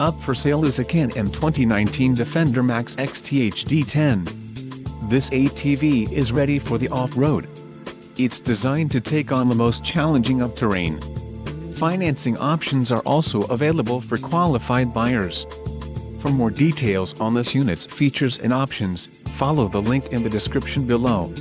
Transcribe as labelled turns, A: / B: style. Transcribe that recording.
A: Up for sale is a Can-Am 2019 Defender Max XT HD10. This ATV is ready for the off-road. It's designed to take on the most challenging of terrain. Financing options are also available for qualified buyers. For more details on this unit's features and options, follow the link in the description below.